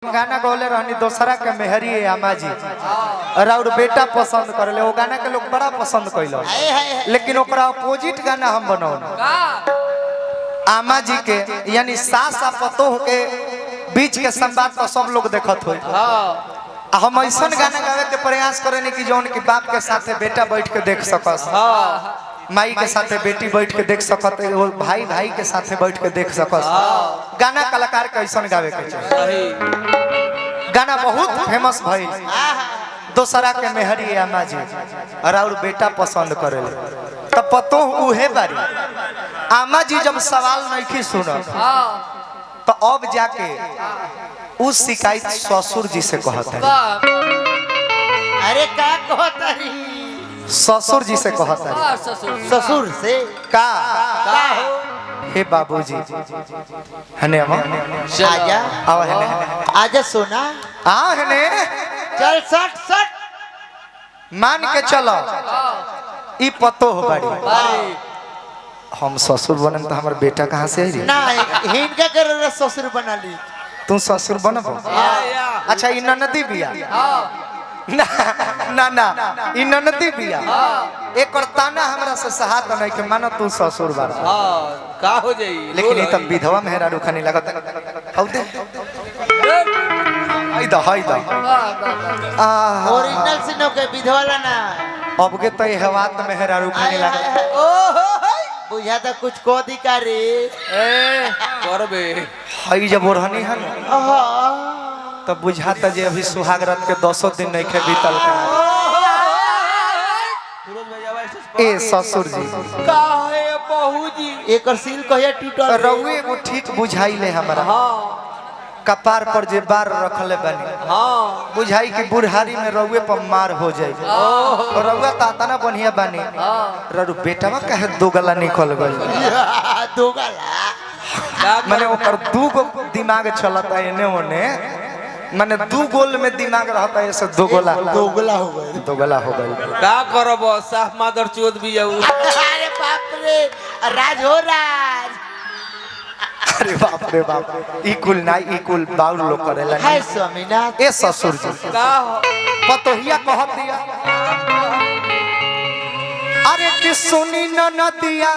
गाना गौले रहनी दोसरा के मेहरी है आमा जी और बेटा पसंद कर ले वो गाना के लोग बड़ा पसंद कैलो लेकिन ओकरा अपोजिट गाना हम बनौन आमा जी के यानी सास आ पतोह के बीच के संवाद तो सब लोग देखत हो हम ऐसा गाना गावे के प्रयास करें कि जौन की बाप के साथे बेटा बैठ के देख सकस माई के साथे बेटी बैठ के देख सकत भाई भाई के साथे बैठ के देख सकस गाना कलाकार के ऐसा गावे के चाहिए। गाना बहुत फेमस भइल दोसरा के मेहरी आमा जी और बेटा पसंद करे तब पतो उहे बारी आमा जी जब सवाल नहीं सुन तो अब जाके उस शिकायत ससुर जी से कहता है। अरे क्या कहता ससुर जी से कहता है। ससुर से का हो? हे बाबूजी हने आजा आवा हने आजा सोना हने चल सट सट मान के चलो ई पतो हो बाड़ी हम ससुर बनन तो हमार बेटा कहाँ से है रे? ना हिनका कर ससुर बना ली तू ससुर बनबो अच्छा ई ननदी बिया ना ना ना ई ननदी बिया एक और ताना हमरा से सहात नहीं के मानो तू ससुर बार का हो जाई लेकिन ई तब विधवा मेहरा रुखनी लगत हौ दे हाय द ओरिजिनल से न के विधवा ना अब के तो हवात मेहरा रुखनी लगत ओहो बुझा तो कुछ को अधिकारी करबे हई जब ओढ़नी है तब बुझाता जे अभी सुहाग रात के 10 दिन नहीं खे बीतल का ए ससुर जी का है बहू जी एकर सील कहिया टूटल रउए एगो ठीक बुझाइले हमरा कपार पर जे बार रखले बानी बुझाई कि बुढ़ारी में रउए पर मार हो जाई रउआ तातना बढ़िया बानी रउ बेटावा कहे दो गला निकल गइल दो गला माने ओकर दू गो दिमाग चलता एने ओने माने दू गोल में दिमाग रहता ऐसे दो गोला हो गए का करब साफ मादर चोद भी जाऊ अरे बाप रे राज हो राज अरे बाप ई कुल ना ई कुल बाउल लोग करेला हाय स्वामीनाथ ए ससुर जी का पतोहिया कहत दिया अरे कि सुनी न नदिया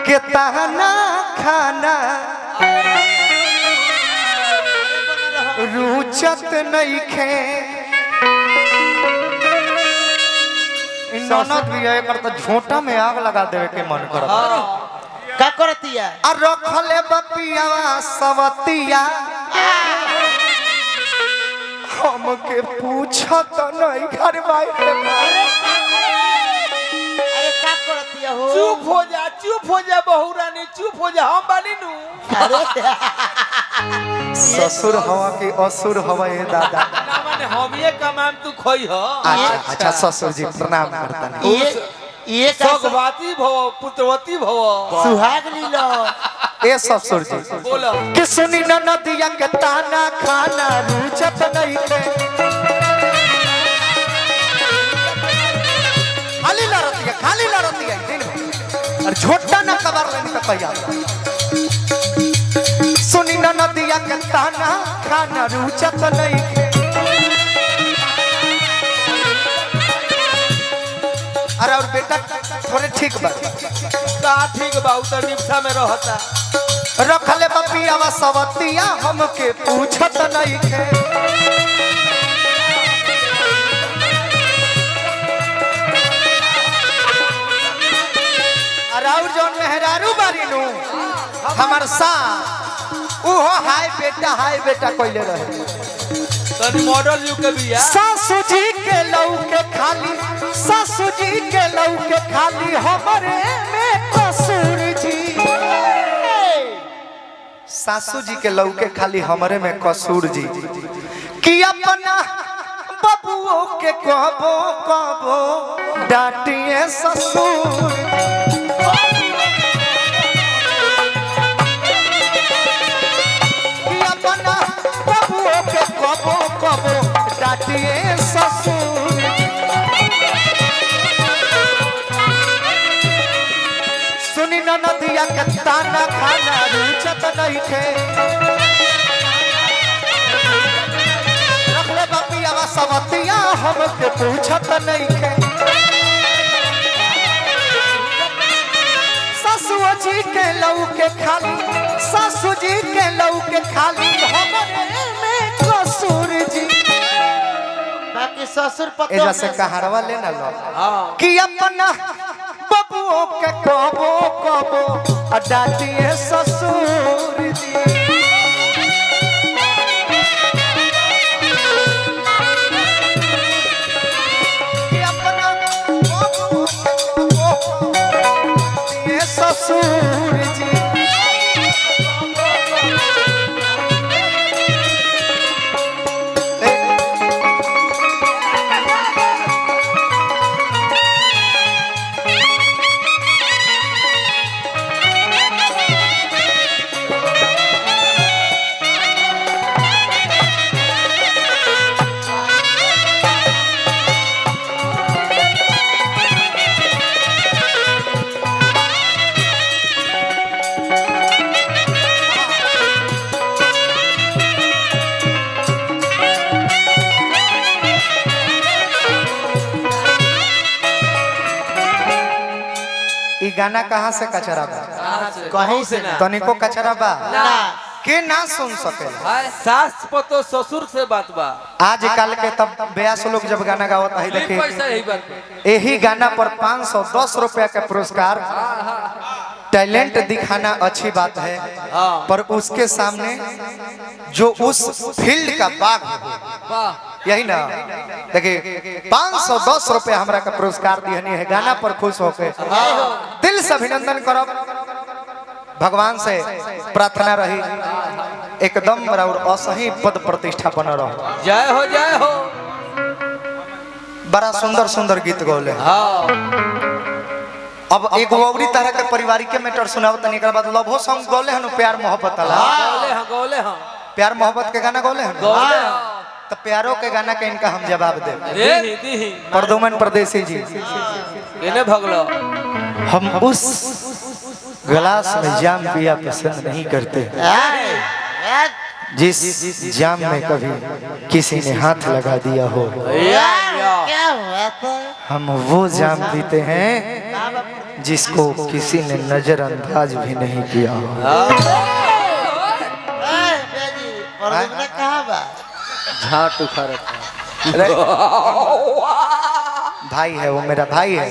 के ताना खाना रुचत नहीं खे ननद भी है पर तो झोंटा में आग लगा देवे के मन करत का करतिया और रखले बपियावा सवतिया हमके पूछत नहीं घर भाई अरे का करतिया हो चुप हो जा बहू रानी चुप हो जा हम बानी नु ससुर हवा के असुर हवा ये दादा ना माने हम ये कमाम तू खोई हो अच्छा ससुर जी प्रणाम करता ये सगवती भव पुत्रवती भव सुहाग लीलो ए ससुर जी बोलो कि सुनी न नदिया के ताना खाना रुचत नहीं थे खाली लड़ती है दिन भर और झोटा न कबर लेनी तो कहिया सुनी न नदिया के ताना खाना रुचत नहीं थे अरे और बेटा थोड़े ठीक बा का ठीक बा उतर निपसा में रहता रखले बपियावा सवतिया हमके पूछत नहीं थे अरे और जौन मेहरारू बारी नु हमर सा ओहो हाय बेटा कइले रहे तनी मॉडल यू के बिया सासू जी के लौ के खाली हमरे में कसूर जी सासू जी के लौ के खाली हमरे में कसूर जी कि अपना बबुओ के कबो डांटिए ससुर कि अपना बबुओ के कबो डांटिए ससुर सुनी न नदिया के ताना खाना रुचत नहीं थे हमके पूछत नहीं के सासू जी के लऊ के खाली सासू जी के लऊ के खाली हमरे में कसूर जी बाकी ससुर पतो एजा से कहारवा लेना लो हाँ कि अपना बबुओं के कबो कबो डांटिए ससुर जी कि अपना बबुओं के कबो कबो डांटिए ससुर जी ई गाना कहाँ से कचरा बा कहीं से ना तनिको कचरा बा ना के ना सुन सके हाय सास पतो ससुर से बात बा आजकल के तब ब्यास लोग जब गाना गावत है नहीं पैसा देखिए यही बात पे। यही गाना पर 510 रुपया का पुरस्कार टैलेंट दिखाना अच्छी बात है हाँ पर उसके सामने जो उस फील्ड का बाग वाह यही ना देखिए 510 रुपया हमरा का पुरस्कार दिहनी है गाना पर खुश होके दिल से अभिनंदन करब भगवान से प्रार्थना रही एकदम और असही पद प्रतिष्ठा बन रहो जय हो बड़ा सुंदर सुंदर गीत गौले हाँ अब एक औरी तरह के पारिवारिक मैटर सुनाव तनी एकर बाद लवो सॉन्ग गौले हनु प्यार मोहब्बत वाला गौले हाँ प्यार मोहब्बत के गाना गौले हनु गौले हाँ तो प्यारों के गाना के इनका हम जवाब दे दी प्रदुमन परदेसी जी इन्हें भगलो हम उस गिलास में जाम पिया पसंद नहीं करते जिस जाम में कभी किसी ने हाथ लगा दिया हो क्या हुआ था हम वो जाम पीते हैं जिसको किसी ने नजरअंदाज भी नहीं किया हो बेजी परदुमन कहाँ बा झाट उखाड़ अरे, भाई है वो मेरा भाई है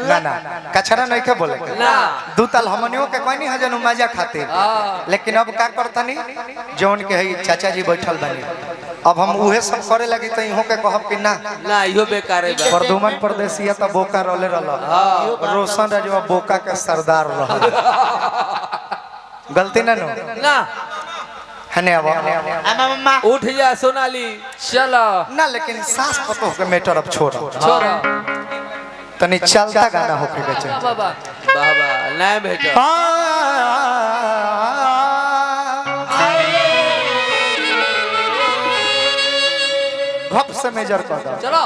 ना ना कचरा नहीं के बोले ना दू ताल हमनियों के कोई नहीं हजन मजा खाते लेकिन अब का करतनी जौन के है चाचा जी बैठल बनी अब हम उहे सब करे लगी तो इहो के कहब कि ना ना इहो बेकार है प्रदुमन परदेसिया तो बोका रोले रहल रोशन राजवा बोका के सरदार रहल गलती ना नो ना हने अब मम्मा उठ जा सोनाली चलो ना लेकिन सास पतोह के मैटर अब छोड़ छोड़ो तनी चलता गाना होके के चाहिए बाबा बाबा नहीं भेटो घप से मेजर कर दो चलो